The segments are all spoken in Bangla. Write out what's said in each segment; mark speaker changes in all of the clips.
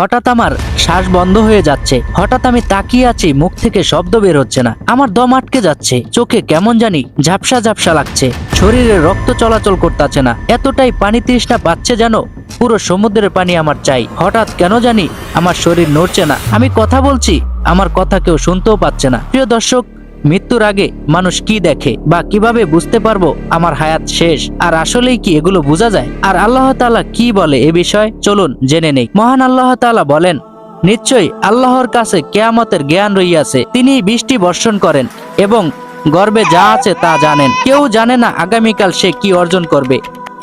Speaker 1: হঠাৎ আমার শ্বাস বন্ধ হয়ে যাচ্ছে। হঠাৎ আমি তাকিয়ে আছি, মুখ থেকে শব্দ বের হচ্ছে না। আমার দম আটকে যাচ্ছে, চোখে কেমন জানি ঝাপসা ঝাপসা লাগছে, শরীরে রক্ত চলাচল করতেছে না। এতটাই পানি তৃষ্ণা পাচ্ছে যেন পুরো সমুদ্রের পানি আমার চাই। হঠাৎ কেন জানি আমার শরীর নড়ছে না। আমি কথা বলছি, আমার কথা কেউ শুনতেও পাচ্ছে না। প্রিয় দর্শক, মৃত্যুর আগে মানুষ কি দেখে বা কিভাবে বুঝতে পারবো আমার হায়াত শেষ? আর আসলেই কি এগুলো বোঝা যায়? আর আল্লাহ তাআলা কি বলে এ বিষয়ে চলুন জেনে নেই। মহান আল্লাহ তাআলা বলেন, নিশ্চয়ই আল্লাহর কাছে কিয়ামতের জ্ঞান রইয়াছে, তিনি বৃষ্টি বর্ষণ করেন এবং গর্ভে যা আছে তা জানেন। কেউ জানে না আগামীকাল সে কি অর্জন করবে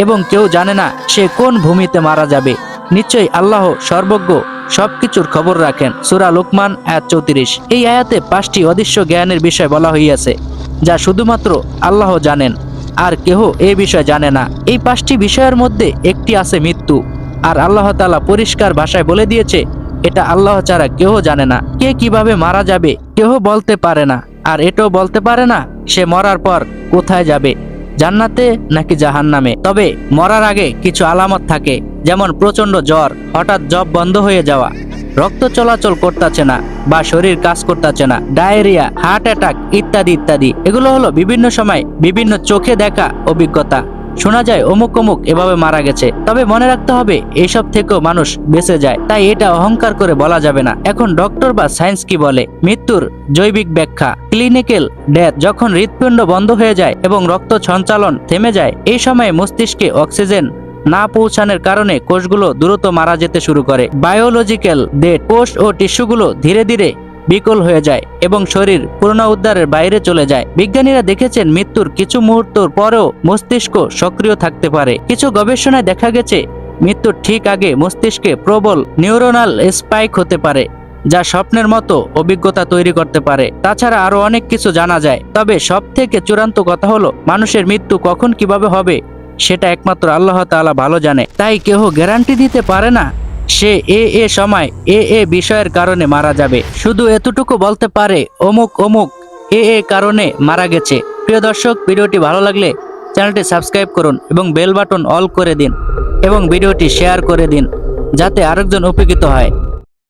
Speaker 1: এবং কেউ জানে না সে কোন ভূমিতে মারা যাবে। নিশ্চয়ই আল্লাহ সর্বজ্ঞ, সবকিছুর খবর রাখেন। সূরা লুকমান আয়াত 34। এই আয়াতে 5টি অদৃশ্য জ্ঞানের বিষয় বলা হইয়াছে, যা শুধুমাত্র আল্লাহ জানেন, আর কেহ এই বিষয় জানে না। এই 5টি বিষয়ের মধ্যে একটি আছে মৃত্যু। আর আল্লাহ তাআলা পরিষ্কার ভাষায় বলে দিয়েছে, এটা আল্লাহ ছাড়া কেহ জানে না। কে কিভাবে মারা যাবে কেহ বলতে পারে না, আর এটাও বলতে পারে না সে মরার পর কোথায় যাবে, জান্নাতে নাকি জাহান্নামে। তবে মরার আগে কিছু আলামত থাকে, যেমন প্রচন্ড জ্বর, হঠাৎ জব বন্ধ হয়ে যাওয়া, রক্ত চলাচল করতেছে না বা শরীর কাজ করতেছে না, ডায়রিয়া, হার্ট অ্যাটাক ইত্যাদি ইত্যাদি। এগুলো হলো বিভিন্ন সময় বিভিন্ন চোখে দেখা অভিজ্ঞতা। শোনা যায় অমুক অমুক এভাবে মারা গেছে। তবে মনে রাখতে হবে, এইসব থেকেও মানুষ বেঁচে যায়, তাই এটা অহংকার করে বলা যাবে না। এখন ডক্টর বা সায়েন্স কি বলে? মৃত্যুর জৈবিক ব্যাখ্যা, ক্লিনিক্যাল ডেথ, যখন হৃৎপিণ্ড বন্ধ হয়ে যায় এবং রক্ত সঞ্চালন থেমে যায়, এই সময় মস্তিষ্কে অক্সিজেন না পৌঁছানোর কারণে কোষগুলো দ্রুত মারা যেতে শুরু করে। বায়োলজিক্যাল ডেথ, কোষ ও টিস্যুগুলো ধীরে ধীরে বিকল হয়ে যায় এবং শরীর পুনরুদ্ধারের বাইরে চলে যায়। বিজ্ঞানীরা দেখেছেন মৃত্যুর কিছু মুহূর্তের পরেও মস্তিষ্ক সক্রিয় থাকতে পারে। কিছু গবেষণায় দেখা গেছে মৃত্যুর ঠিক আগে মস্তিষ্কে প্রবল নিউরোনাল স্পাইক হতে পারে, যা স্বপ্নের মতো অভিজ্ঞতা তৈরি করতে পারে। তাছাড়া আরো অনেক কিছু জানা যায়। তবে সব থেকে চূড়ান্ত কথা হলো, মানুষের মৃত্যু কখন কিভাবে হবে সেটা একমাত্র আল্লাহ তাআলা ভালো জানে। তাই কেউ গ্যারান্টি দিতে পারে না সে এ সময় এ বিষয়ের কারণে মারা যাবে। শুধু এতটুকু বলতে পারে অমুক অমুক এ কারণে মারা গেছে। প্রিয় দর্শক, ভিডিওটি ভালো লাগলে চ্যানেলটি সাবস্ক্রাইব করুন এবং বেল বাটন অল করে দিন এবং ভিডিওটি শেয়ার করে দিন, যাতে আরেকজন উপকৃত হয়।